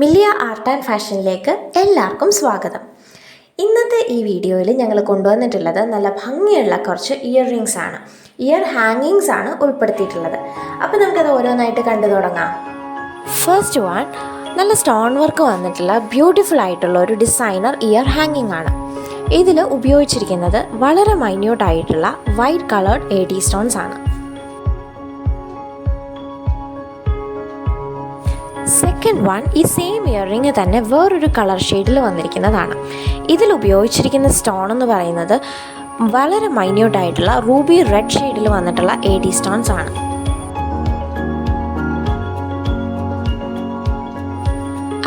Millia art and ഫാഷനിലേക്ക് എല്ലാവർക്കും സ്വാഗതം. ഇന്നത്തെ ഈ വീഡിയോയിൽ ഞങ്ങൾ കൊണ്ടുവന്നിട്ടുള്ളത് നല്ല ഭംഗിയുള്ള കുറച്ച് ഇയർ റിങ്സ് ആണ്, ഇയർ ഹാങ്ങിങ്സ് ആണ് ഉൾപ്പെടുത്തിയിട്ടുള്ളത്. അപ്പോൾ നമുക്കത് ഓരോന്നായിട്ട് കണ്ടു തുടങ്ങാം. ഫസ്റ്റ് വൺ നല്ല സ്റ്റോൺ വർക്ക് വന്നിട്ടുള്ള ബ്യൂട്ടിഫുൾ ആയിട്ടുള്ള ഒരു ഡിസൈനർ ഇയർ ഹാങ്ങിങ് ആണ്. ഇതിൽ ഉപയോഗിച്ചിരിക്കുന്നത് വളരെ മൈന്യൂട്ട് ആയിട്ടുള്ള വൈറ്റ് കളേർഡ് AD സ്റ്റോൺസ് ആണ്. സെക്കൻഡ് വൺ ഈ സെയിം ഇയർ റിങ് തന്നെ വേറൊരു കളർ ഷെയ്ഡിൽ വന്നിരിക്കുന്നതാണ്. ഇതിൽ ഉപയോഗിച്ചിരിക്കുന്ന സ്റ്റോൺ എന്ന് പറയുന്നത് വളരെ മൈന്യൂട്ട് ആയിട്ടുള്ള റൂബി റെഡ് ഷെയ്ഡിൽ വന്നിട്ടുള്ള AD സ്റ്റോൺസ് ആണ്.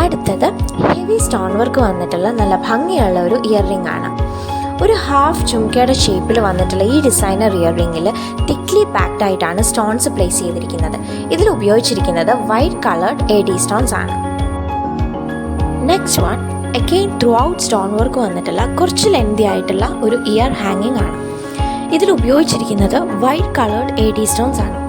അടുത്തത് ഹെവി സ്റ്റോൺ വർക്ക് വന്നിട്ടുള്ള നല്ല ഭംഗിയുള്ള ഒരു ഇയർ റിങ് ആണ്. ഒരു ഹാഫ് ചുംക്കയുടെ ഷേപ്പിൽ വന്നിട്ടുള്ള ഈ ഡിസൈനർ ഇയർ റിങ്ങിൽ തിക്ലി പാക്ഡ് ആയിട്ടാണ് സ്റ്റോൺസ് പ്ലേസ് ചെയ്തിരിക്കുന്നത്. ഇതിൽ ഉപയോഗിച്ചിരിക്കുന്നത് വൈറ്റ് കളേർഡ് AD സ്റ്റോൺസ് ആണ്. Next one again through out stone work വന്നിട്ടുള്ള കുറച്ച് ലെങ്തി ആയിട്ടുള്ള ഒരു ഇയർ ഹാങ്ങിങ് ആണ്. ഇതിൽ ഉപയോഗിച്ചിരിക്കുന്നത് വൈറ്റ് കളേർഡ് AD സ്റ്റോൺസ് ആണ്.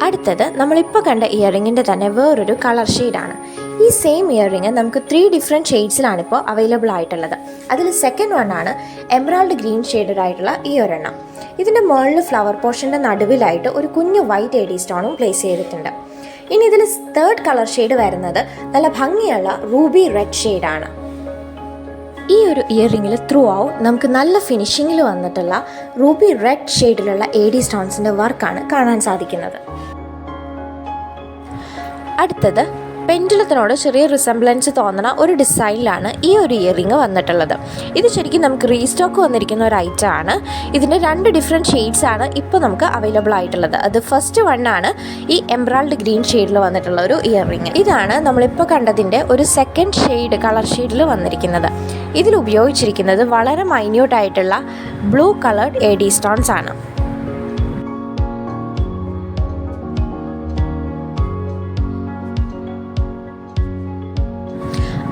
അടുത്തത് നമ്മളിപ്പോൾ കണ്ട ഇയർ റിങ്ങിൻ്റെ തന്നെ വേറൊരു കളർ ഷെയ്ഡാണ്. ഈ സെയിം ഇയർ റിങ് നമുക്ക് 3 ഡിഫറെൻറ്റ് ഷെയ്ഡ്സിലാണ് ഇപ്പോൾ അവൈലബിൾ ആയിട്ടുള്ളത്. അതിൽ സെക്കൻഡ് വൺ ആണ് എമറാൾഡ് ഗ്രീൻ ഷെയ്ഡഡ് ആയിട്ടുള്ള ഈ ഒരെണ്ണം. ഇതിൻ്റെ മുകളിൽ ഫ്ലവർ പോർഷൻ്റെ നടുവിലായിട്ട് ഒരു കുഞ്ഞു വൈറ്റ് AD സ്റ്റോണും പ്ലേസ് ചെയ്തിട്ടുണ്ട്. ഇനി ഇതിൽ തേർഡ് കളർ ഷെയ്ഡ് വരുന്നത് നല്ല ഭംഗിയുള്ള റൂബി റെഡ് ഷെയ്ഡാണ്. ഈ ഒരു ഇയർ റിങ്ങിൽ ത്രൂ ഔട്ട് നമുക്ക് നല്ല ഫിനിഷിങ്ങിൽ വന്നിട്ടുള്ള റൂബി റെഡ് ഷെയ്ഡിലുള്ള AD സ്റ്റോൺസിൻ്റെ വർക്കാണ് കാണാൻ സാധിക്കുന്നത്. അടുത്തത് പെൻഡുലത്തിനോട് ചെറിയ റിസംബ്ലൻസ് തോന്നുന്ന ഒരു ഡിസൈനിലാണ് ഈ ഒരു ഇയർ റിങ് വന്നിട്ടുള്ളത്. ഇത് ശരിക്കും നമുക്ക് റീസ്റ്റോക്ക് വന്നിരിക്കുന്ന ഒരു ഐറ്റം ആണ്. ഇതിന് 2 ഡിഫറെൻറ്റ് ഷെയ്ഡ്സ് ആണ് ഇപ്പോൾ നമുക്ക് അവൈലബിൾ ആയിട്ടുള്ളത്. അത് ഫസ്റ്റ് വൺ ആണ് ഈ എമറാൾഡ് ഗ്രീൻ ഷെയ്ഡിൽ വന്നിട്ടുള്ള ഒരു ഇയർ റിങ്. ഇതാണ് നമ്മളിപ്പോൾ കണ്ടതിൻ്റെ ഒരു സെക്കൻഡ് ഷെയ്ഡ് കളർ ഷെയ്ഡിൽ വന്നിരിക്കുന്നത്. ഇതിൽ ഉപയോഗിച്ചിരിക്കുന്നത് വളരെ മൈന്യൂട്ട് ആയിട്ടുള്ള ബ്ലൂ കളേർഡ് AD സ്റ്റോൺസ് ആണ്.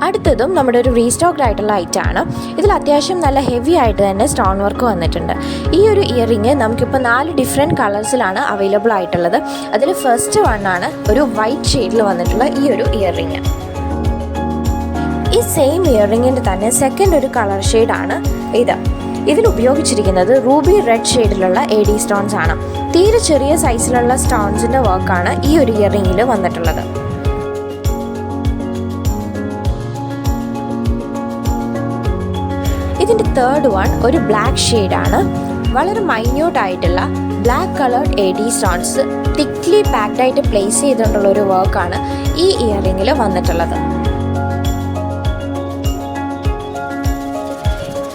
അടുത്തതും നമ്മുടെ ഒരു റീസ്റ്റോക്ഡ് ആയിട്ടുള്ള ഐറ്റം ആണ്. ഇതിൽ അത്യാവശ്യം നല്ല ഹെവി ആയിട്ട് തന്നെ സ്റ്റോൺ വർക്ക് വന്നിട്ടുണ്ട്. ഈ ഒരു ഇയർ റിങ് നമുക്കിപ്പോൾ 4 ഡിഫറെൻറ്റ് കളേഴ്സിലാണ് അവൈലബിൾ ആയിട്ടുള്ളത്. അതിൽ ഫസ്റ്റ് വൺ ആണ് ഒരു വൈറ്റ് ഷെയ്ഡിൽ വന്നിട്ടുള്ള ഈ ഒരു ഇയർ റിങ്. ഈ സെയിം ഇയർ റിങ്ങിൻ്റെ തന്നെ സെക്കൻഡ് ഒരു കളർ ഷെയ്ഡാണ് ഇത്. ഇതിൽ ഉപയോഗിച്ചിരിക്കുന്നത് റൂബി റെഡ് ഷെയ്ഡിലുള്ള AD സ്റ്റോൺസ് ആണ്. തീരെ ചെറിയ സൈസിലുള്ള സ്റ്റോൺസിൻ്റെ വർക്കാണ് ഈ ഒരു ഇയർ റിങ്ങിൽ വന്നിട്ടുള്ളത്. ഇതിൻ്റെ തേർഡ് വൺ ഒരു ബ്ലാക്ക് ഷെയ്ഡാണ്. വളരെ മൈന്യൂട്ട് ആയിട്ടുള്ള black coloured AD stones thickly packed ആയിട്ട് പ്ലേസ് ചെയ്തുകൊണ്ടുള്ള ഒരു വർക്കാണ് ഈ ഇയർ റിങ്ങിൽ വന്നിട്ടുള്ളത്.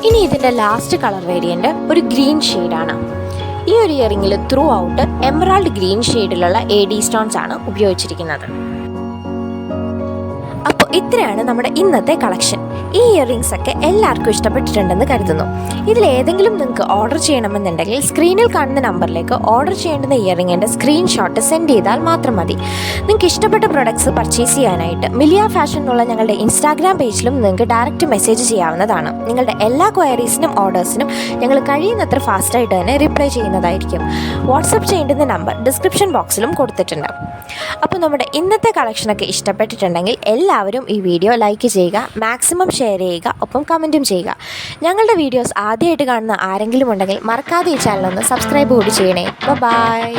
ഇനി ഇതിൻ്റെ ലാസ്റ്റ് കളർ വേരിയൻ്റ് ഒരു ഗ്രീൻ ഷെയ്ഡാണ്. ഈ ഒരു ഇയർ റിങ്ങിൽ ത്രൂ ഔട്ട് എമറാൾഡ് ഗ്രീൻ ഷെയ്ഡിലുള്ള AD സ്റ്റോൺസ് ആണ് ഉപയോഗിച്ചിരിക്കുന്നത്. അപ്പോൾ ഇത്രയാണ് നമ്മുടെ ഇന്നത്തെ കളക്ഷൻ. ഈ ഇയർ റിങ്സ് ഒക്കെ എല്ലാവർക്കും ഇഷ്ടപ്പെട്ടിട്ടുണ്ടെന്ന് കരുതുന്നു. ഇതിലേതെങ്കിലും നിങ്ങൾക്ക് ഓർഡർ ചെയ്യണമെന്നുണ്ടെങ്കിൽ സ്ക്രീനിൽ കാണുന്ന നമ്പറിലേക്ക് ഓർഡർ ചെയ്യേണ്ടുന്ന ഇയർ റിങ്ങിൻ്റെ സ്ക്രീൻഷോട്ട് സെൻഡ് ചെയ്താൽ മാത്രം മതി. നിങ്ങൾക്ക് ഇഷ്ടപ്പെട്ട പ്രൊഡക്ട്സ് പർച്ചേസ് ചെയ്യാനായിട്ട് മില്ലിയ ഫാഷൻ എന്നുള്ള ഞങ്ങളുടെ ഇൻസ്റ്റാഗ്രാം പേജിലും നിങ്ങൾക്ക് ഡയറക്റ്റ് മെസ്സേജ് ചെയ്യാവുന്നതാണ്. നിങ്ങളുടെ എല്ലാ ക്വയറീസിനും ഓർഡേഴ്സിനും ഞങ്ങൾ കഴിയുന്നത്ര ഫാസ്റ്റായിട്ട് തന്നെ റിപ്ലൈ ചെയ്യുന്നതായിരിക്കും. വാട്സപ്പ് ചെയ്യേണ്ടുന്ന നമ്പർ ഡിസ്ക്രിപ്ഷൻ ബോക്സിലും കൊടുത്തിട്ടുണ്ട്. അപ്പോൾ നമ്മുടെ ഇന്നത്തെ കളക്ഷനൊക്കെ ഇഷ്ടപ്പെട്ടിട്ടുണ്ടെങ്കിൽ എല്ലാവരും ഈ വീഡിയോ ലൈക്ക് ചെയ്യുക, മാക്സിമം ഷെയർ ചെയ്യുക, ഒപ്പം കമൻറ്റും ചെയ്യുക. ഞങ്ങളുടെ വീഡിയോസ് ആദ്യമായിട്ട് കാണുന്ന ആരെങ്കിലും ഉണ്ടെങ്കിൽ മറക്കാതെ ഈ ചാനൽ ഒന്ന് സബ്സ്ക്രൈബ് കൂടി ചെയ്യണേ. ബൈ.